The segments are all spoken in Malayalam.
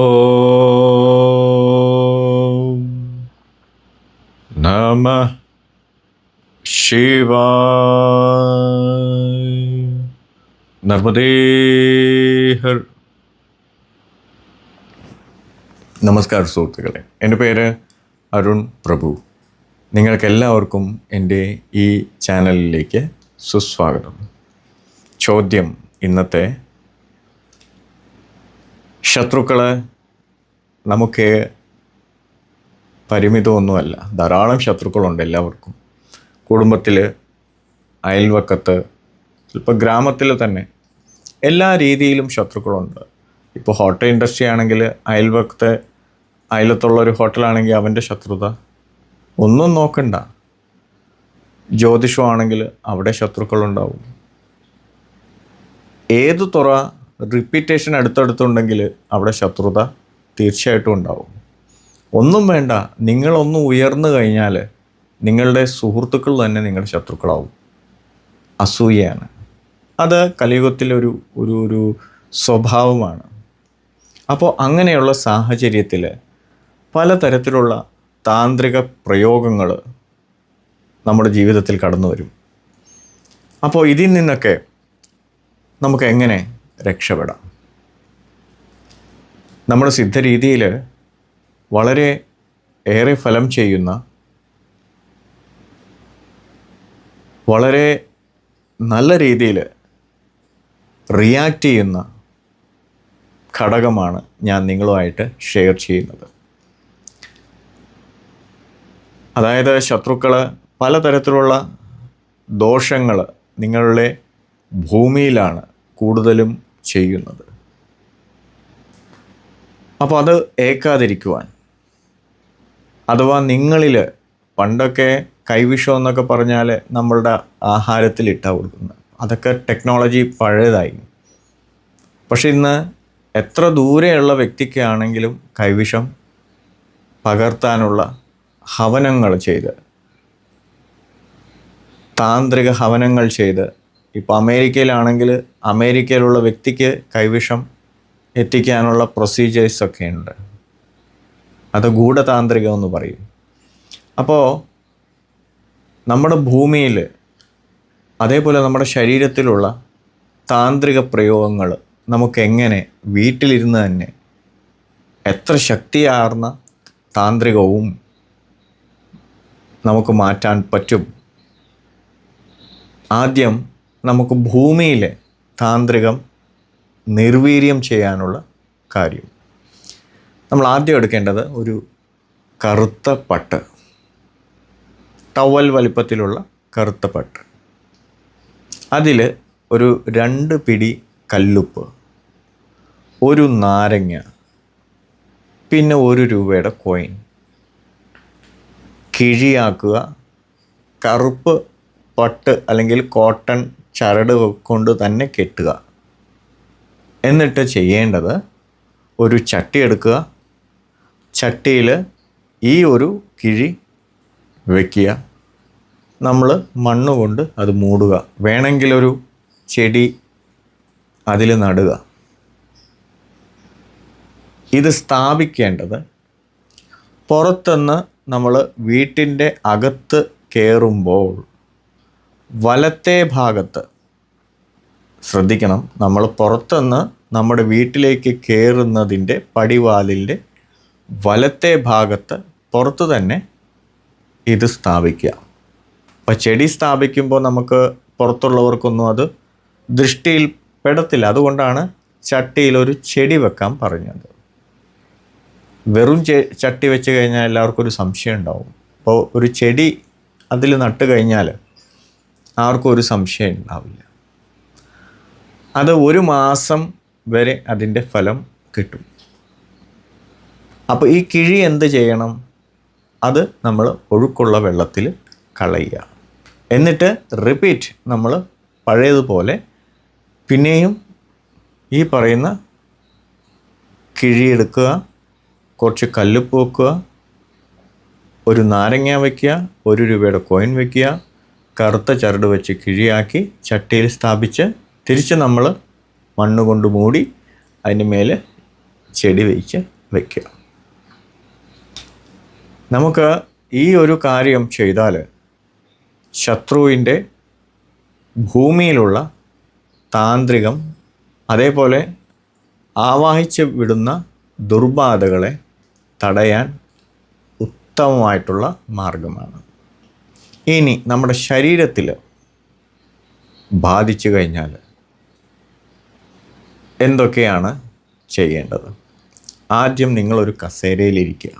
ഓം നമ ശിവായ. നർമ്മദേ ഹർ. നമസ്കാരം സുഹൃത്തുക്കളെ, എൻ്റെ പേര് അരുൺ പ്രഭു. നിങ്ങൾക്കെല്ലാവർക്കും എൻ്റെ ഈ ചാനലിലേക്ക് സുസ്വാഗതം. ചോദ്യം ഇന്നത്തെ: ശത്രുക്കൾ നമുക്ക് പരിമിതമൊന്നുമല്ല, ധാരാളം ശത്രുക്കളുണ്ട് എല്ലാവർക്കും. കുടുംബത്തിൽ, അയൽവക്കത്ത്, ഇപ്പോൾ ഗ്രാമത്തിൽ തന്നെ എല്ലാ രീതിയിലും ശത്രുക്കളുണ്ട്. ഇപ്പോൾ ഹോട്ടൽ ഇൻഡസ്ട്രി ആണെങ്കിൽ അയലത്തുള്ളൊരു ഹോട്ടലാണെങ്കിൽ അവൻ്റെ ശത്രുത ഒന്നും നോക്കണ്ട. ജ്യോതിഷമാണെങ്കിൽ അവിടെ ശത്രുക്കളുണ്ടാവും. ഏത് തുറ റിപ്പീറ്റേഷൻ അടുത്തടുത്തുണ്ടെങ്കിൽ അവിടെ ശത്രുത തീർച്ചയായിട്ടും ഉണ്ടാവും. ഒന്നും വേണ്ട, നിങ്ങളൊന്ന് ഉയർന്നു കഴിഞ്ഞാൽ നിങ്ങളുടെ സുഹൃത്തുക്കൾ തന്നെ നിങ്ങളുടെ ശത്രുക്കളാവും. അസൂയയാണ്. അത് കലിയുഗത്തിലെ ഒരു സ്വഭാവമാണ്. അപ്പോൾ അങ്ങനെയുള്ള സാഹചര്യത്തിൽ പലതരത്തിലുള്ള താന്ത്രിക പ്രയോഗങ്ങൾ നമ്മുടെ ജീവിതത്തിൽ കടന്നു വരും. അപ്പോൾ ഇതിൽ നിന്നൊക്കെ നമുക്ക് എങ്ങനെ രക്ഷപ്പെടാം? നമ്മുടെ സിദ്ധരീതിയിൽ വളരെ ഏറെ ഫലം ചെയ്യുന്ന, വളരെ നല്ല രീതിയിൽ റിയാക്ട് ചെയ്യുന്ന ഘടകമാണ് ഞാൻ നിങ്ങളുമായിട്ട് ഷെയർ ചെയ്യുന്നത്. അതായത് ശത്രുക്കൾ പലതരത്തിലുള്ള ദോഷങ്ങൾ നിങ്ങളുടെ ഭൂമിയിലാണ് കൂടുതലും ചെയ്യുന്നത്. അപ്പോൾ അത് ഏൽക്കാതിരിക്കുവാൻ, അഥവാ നിങ്ങളിൽ പണ്ടൊക്കെ കൈവിഷം എന്നൊക്കെ പറഞ്ഞാൽ നമ്മളുടെ ആഹാരത്തിൽ ഇട്ടാൽ കൊടുക്കുന്നത്, അതൊക്കെ ടെക്നോളജി പഴയതായി. പക്ഷെ ഇന്ന് എത്ര ദൂരെയുള്ള വ്യക്തിക്കാണെങ്കിലും കൈവിഷം പകർത്താനുള്ള ഹവനങ്ങൾ ചെയ്ത്, താന്ത്രിക ഹവനങ്ങൾ ചെയ്ത്, ഇപ്പോൾ അമേരിക്കയിലാണെങ്കിൽ അമേരിക്കയിലുള്ള വ്യക്തിക്ക് കൈവിഷം എത്തിക്കാനുള്ള പ്രൊസീജിയേഴ്സൊക്കെ ഉണ്ട്. അത് ഗൂഢതാന്ത്രികം എന്ന് പറയും. അപ്പോൾ നമ്മുടെ ഭൂമിയിൽ, അതേപോലെ നമ്മുടെ ശരീരത്തിലുള്ള താന്ത്രിക പ്രയോഗങ്ങൾ നമുക്കെങ്ങനെ വീട്ടിലിരുന്ന് തന്നെ എത്ര ശക്തിയാർന്ന താന്ത്രികവും നമുക്ക് മാറ്റാൻ പറ്റും? ആദ്യം നമുക്ക് ഭൂമിയിലെ താന്ത്രികം നിർവീര്യം ചെയ്യാനുള്ള കാര്യം. നമ്മൾ ആദ്യം എടുക്കേണ്ടത് ഒരു കറുത്ത പട്ട്, ടവൽ വലിപ്പത്തിലുള്ള കറുത്ത പട്ട്. അതിൽ ഒരു 2 പിടി കല്ലുപ്പ്, ഒരു നാരങ്ങ, പിന്നെ 1 രൂപയുടെ കോയിൻ കിഴിയാക്കുക. കറുപ്പ് പട്ട് അല്ലെങ്കിൽ കോട്ടൺ ചരട് കൊണ്ട് തന്നെ കെട്ടുക. എന്നിട്ട് ചെയ്യേണ്ടത്, ഒരു ചട്ടി എടുക്കുക. ചട്ടിയിൽ ഈ ഒരു കിഴി വയ്ക്കുക. നമ്മൾ മണ്ണ് കൊണ്ട് അത് മൂടുക. വേണമെങ്കിലൊരു ചെടി അതിൽ നടുക. ഇത് സ്ഥാപിക്കേണ്ടത് പുറത്തുനിന്ന് നമ്മൾ വീട്ടിൻ്റെ അകത്ത് കയറുമ്പോൾ വലത്തെ ഭാഗത്ത് ശ്രദ്ധിക്കണം. നമ്മൾ പുറത്തുനിന്ന് നമ്മുടെ വീട്ടിലേക്ക് കയറുന്നതിൻ്റെ പടിവാതിലിൻ്റെ വലത്തെ ഭാഗത്ത് പുറത്ത് തന്നെ ഇത് സ്ഥാപിക്കുക. അപ്പോൾ ചെടി സ്ഥാപിക്കുമ്പോൾ നമുക്ക് പുറത്തുള്ളവർക്കൊന്നും അത് ദൃഷ്ടിയിൽ പെടത്തില്ല. അതുകൊണ്ടാണ് ചട്ടിയിലൊരു ചെടി വെക്കാൻ പറഞ്ഞത്. വെറും ചട്ടി വെച്ച് കഴിഞ്ഞാൽ എല്ലാവർക്കും ഒരു സംശയം ഉണ്ടാവും. അപ്പോൾ ഒരു ചെടി അതിൽ നട്ട് കഴിഞ്ഞാൽ ആർക്കും ഒരു സംശയം ഉണ്ടാവില്ല. അത് 1 മാസം വരെ അതിൻ്റെ ഫലം കിട്ടും. അപ്പോൾ ഈ കിഴി എന്ത് ചെയ്യണം? അത് നമ്മൾ ഒഴുക്കുള്ള വെള്ളത്തിൽ കളയുക. എന്നിട്ട് റിപ്പീറ്റ് നമ്മൾ പഴയതുപോലെ പിന്നെയും ഈ പറയുന്ന കിഴിയെടുക്കുക, കുറച്ച് കല്ലുപ്പ് വെക്കുക, ഒരു നാരങ്ങ വയ്ക്കുക, 1 രൂപയുടെ കോയിൻ വയ്ക്കുക, കറുത്ത ചരട് വെച്ച് കിഴിയാക്കി ചട്ടിയിൽ സ്ഥാപിച്ച് തിരിച്ച് നമ്മൾ മണ്ണ് കൊണ്ട് മൂടി അതിന് മേലെ ചെടി വയ്ക്കുക. നമുക്ക് ഈ ഒരു കാര്യം ചെയ്താൽ ശത്രുവിൻ്റെ ഭൂമിയിലുള്ള താന്ത്രികം, അതേപോലെ ആവാഹിച്ച് വിടുന്ന ദുർബാധകളെ തടയാൻ ഉത്തമമായിട്ടുള്ള മാർഗമാണ്. ഇനി നമ്മുടെ ശരീരത്തിൽ ബാധിച്ചു കഴിഞ്ഞാൽ എന്തൊക്കെയാണ് ചെയ്യേണ്ടത്? ആദ്യം നിങ്ങളൊരു കസേരയിലിരിക്കുക,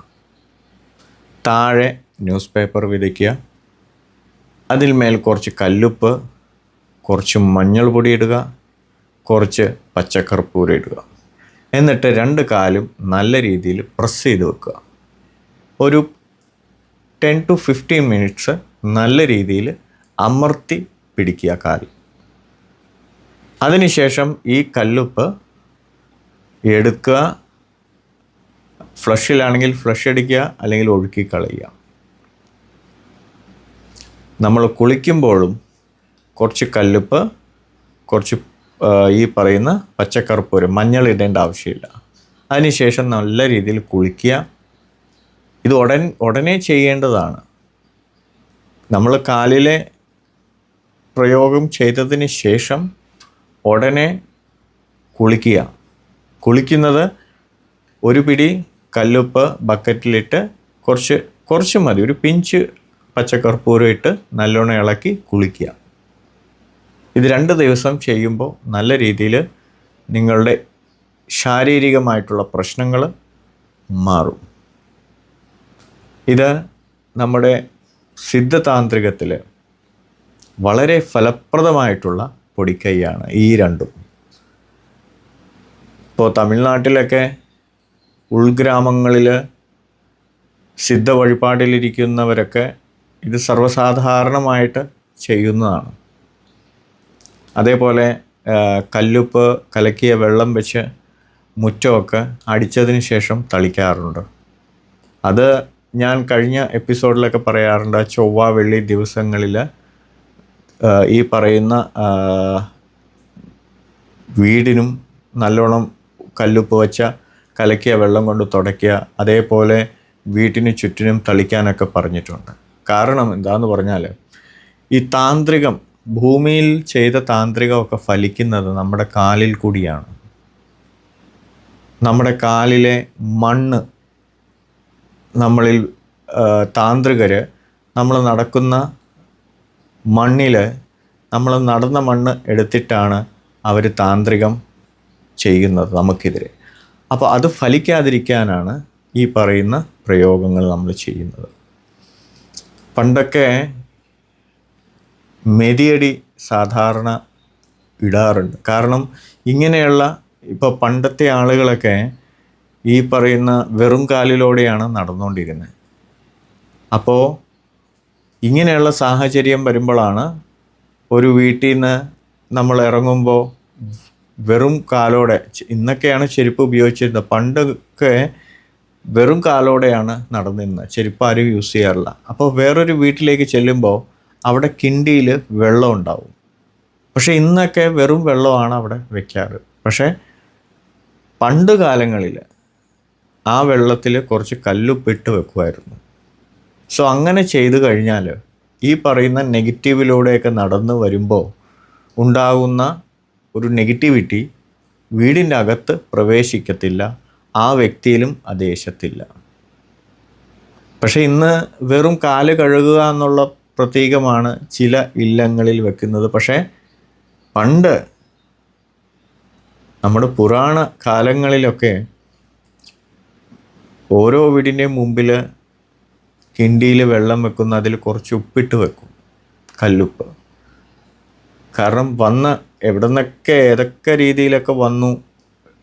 താഴെ ന്യൂസ് പേപ്പർ വിതയ്ക്കുക, അതിൽ മേൽ കുറച്ച് കല്ലുപ്പ്, കുറച്ച് മഞ്ഞൾ പൊടി ഇടുക, കുറച്ച് പച്ചക്കർപ്പൂരം ഇടുക. എന്നിട്ട് 2 കാലും നല്ല രീതിയിൽ പ്രസ് ചെയ്ത് വെക്കുക. ഒരു 10 to 15 മിനിറ്റ്സ് നല്ല രീതിയിൽ അമർത്തി പിടിക്കുക കാൽ. അതിനുശേഷം ഈ കല്ലുപ്പ് എടുക്കുക, ഫ്ലഷിലാണെങ്കിൽ ഫ്ലഷ് അടിക്കുക, അല്ലെങ്കിൽ ഒഴുക്കി കളയുക. നമ്മൾ കുളിക്കുമ്പോഴും കുറച്ച് കല്ലുപ്പ്, കുറച്ച് ഈ പറയുന്ന പച്ചക്കർപ്പൂരം, മഞ്ഞൾ ഇടേണ്ട ആവശ്യമില്ല. അതിനുശേഷം നല്ല രീതിയിൽ കുളിക്കുക. ഇത് ഉടനെ ചെയ്യേണ്ടതാണ്. നമ്മൾ കാലിലെ പ്രയോഗം ചെയ്തതിന് ശേഷം ഉടനെ കുളിക്കുക. കുളിക്കുന്നത് ഒരു പിടി കല്ലുപ്പ് ബക്കറ്റിലിട്ട് കുറച്ച് മതി, ഒരു പിഞ്ച് പച്ചക്കർപ്പൂരം ഇട്ട് നല്ലോണം ഇളക്കി കുളിക്കുക. ഇത് 2 ദിവസം ചെയ്യുമ്പോൾ നല്ല രീതിയിൽ നിങ്ങളുടെ ശാരീരികമായിട്ടുള്ള പ്രശ്നങ്ങൾ മാറും. ഇത് നമ്മുടെ സിദ്ധതാന്ത്രികത്തിൽ വളരെ ഫലപ്രദമായിട്ടുള്ള പൊടിക്കൈയാണ് ഈ രണ്ടും. ഇപ്പോൾ തമിഴ്നാട്ടിലൊക്കെ ഉൾഗ്രാമങ്ങളിൽ സിദ്ധ വഴിപാടിലിരിക്കുന്നവരൊക്കെ ഇത് സർവ്വസാധാരണമായിട്ട് ചെയ്യുന്നതാണ്. അതേപോലെ കല്ലുപ്പ് കലക്കിയ വെള്ളം വെച്ച് മുറ്റമൊക്കെ അടിച്ചതിന് ശേഷം തളിക്കാറുണ്ട്. അത് ഞാൻ കഴിഞ്ഞ എപ്പിസോഡിലൊക്കെ പറയാറുണ്ട്. ചൊവ്വ വെള്ളി ദിവസങ്ങളിൽ ഈ പറയുന്ന വീടിനും നല്ലോണം കല്ലുപ്പ് വെച്ച കലക്കിയ വെള്ളം കൊണ്ട് തുടയ്ക്കുക. അതേപോലെ വീട്ടിന് ചുറ്റിനും തളിക്കാനൊക്കെ പറഞ്ഞിട്ടുണ്ട്. കാരണം എന്താന്ന് പറഞ്ഞാൽ ഈ താന്ത്രികം, ഭൂമിയിൽ ചെയ്ത താന്ത്രികമൊക്കെ ഫലിക്കുന്നത് നമ്മുടെ കാലിൽ കൂടിയാണ്. നമ്മുടെ കാലിലെ മണ്ണ്, നമ്മളിൽ താന്ത്രികർ നമ്മൾ നടക്കുന്ന മണ്ണിൽ നമ്മൾ നടന്ന മണ്ണ് എടുത്തിട്ടാണ് അവർ താന്ത്രികം ചെയ്യുന്നത് നമുക്കെതിരെ. അപ്പോൾ അത് ഫലിക്കാതിരിക്കാനാണ് ഈ പറയുന്ന പ്രയോഗങ്ങൾ നമ്മൾ ചെയ്യുന്നത്. പണ്ടൊക്കെ മെതിയടി സാധാരണ ഇടാറുണ്ട്. കാരണം ഇങ്ങനെയുള്ള, ഇപ്പോൾ പണ്ടത്തെ ആളുകളൊക്കെ ഈ പറയുന്ന വെറും കാലിലൂടെയാണ് നടന്നുകൊണ്ടിരുന്നത്. അപ്പോൾ ഇങ്ങനെയുള്ള സാഹചര്യം വരുമ്പോഴാണ് ഒരു വീട്ടിൽ നിന്ന് നമ്മൾ ഇറങ്ങുമ്പോൾ വെറും കാലോടെ, ഇന്നൊക്കെയാണ് ചെരുപ്പ് ഉപയോഗിച്ചിരുന്നത്, പണ്ടൊക്കെ വെറും കാലോടെയാണ് നടന്നിരുന്നത്, ചെരുപ്പ് ആരും യൂസ് ചെയ്യാറില്ല. അപ്പോൾ വേറൊരു വീട്ടിലേക്ക് ചെല്ലുമ്പോൾ അവിടെ കിണ്ടിയിൽ വെള്ളം ഉണ്ടാവും. പക്ഷേ ഇന്നൊക്കെ വെറും വെള്ളമാണ് അവിടെ വെക്കാറ്. പക്ഷേ പണ്ട് കാലങ്ങളിൽ ആ വെള്ളത്തിൽ കുറച്ച് കല്ലുപ്പിട്ട് വെക്കുമായിരുന്നു. സോ അങ്ങനെ ചെയ്തു കഴിഞ്ഞാൽ ഈ പറയുന്ന നെഗറ്റീവിലൂടെയൊക്കെ നടന്നു വരുമ്പോൾ ഉണ്ടാകുന്ന ഒരു നെഗറ്റിവിറ്റി വീടിൻ്റെ അകത്ത് പ്രവേശിക്കത്തില്ല, ആ വ്യക്തിയിലും അത് ഏശത്തില്ല. പക്ഷേ ഇന്ന് വെറും കാല് കഴുകുക എന്നുള്ള പ്രതീകമാണ് ചില ഇല്ലങ്ങളിൽ വെക്കുന്നത്. പക്ഷേ പണ്ട് നമ്മുടെ പുരാണ കാലങ്ങളിലൊക്കെ ഓരോ വീടിൻ്റെയും മുമ്പിൽ കിണ്ടിയിൽ വെള്ളം വെക്കുന്ന, അതിൽ കുറച്ച് ഉപ്പിട്ട് വെക്കും, കല്ലുപ്പ്. കാരണം എവിടെ നിന്നൊക്കെ ഏതൊക്കെ രീതിയിലൊക്കെ വന്നു,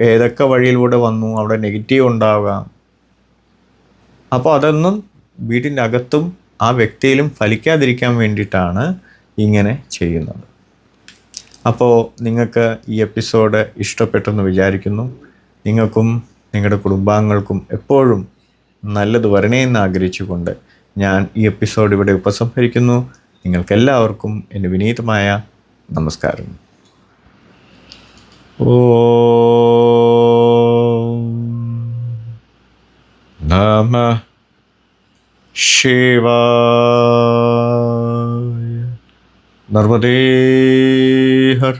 ഏതൊക്കെ വഴിയിലൂടെ വന്നു, അവിടെ നെഗറ്റീവ് ഉണ്ടാകാം. അപ്പോൾ അതൊന്നും വീടിൻ്റെ അകത്തും ആ വ്യക്തിയിലും ഫലിക്കാതിരിക്കാൻ വേണ്ടിയിട്ടാണ് ഇങ്ങനെ ചെയ്യുന്നത്. അപ്പോൾ നിങ്ങൾക്ക് ഈ എപ്പിസോഡ് ഇഷ്ടപ്പെട്ടെന്ന് വിചാരിക്കുന്നു. നിങ്ങൾക്കും നിങ്ങളുടെ കുടുംബാംഗങ്ങൾക്കും എപ്പോഴും നല്ലത് വരണേ എന്ന് ആഗ്രഹിച്ചുകൊണ്ട് ഞാൻ ഈ എപ്പിസോഡ് ഇവിടെ ഉപസംഹരിക്കുന്നു. നിങ്ങൾക്കെല്ലാവർക്കും എൻ്റെ വിനീതമായ നമസ്കാരം. ഓ ശിവായ. നർമ്മദേ ഹർ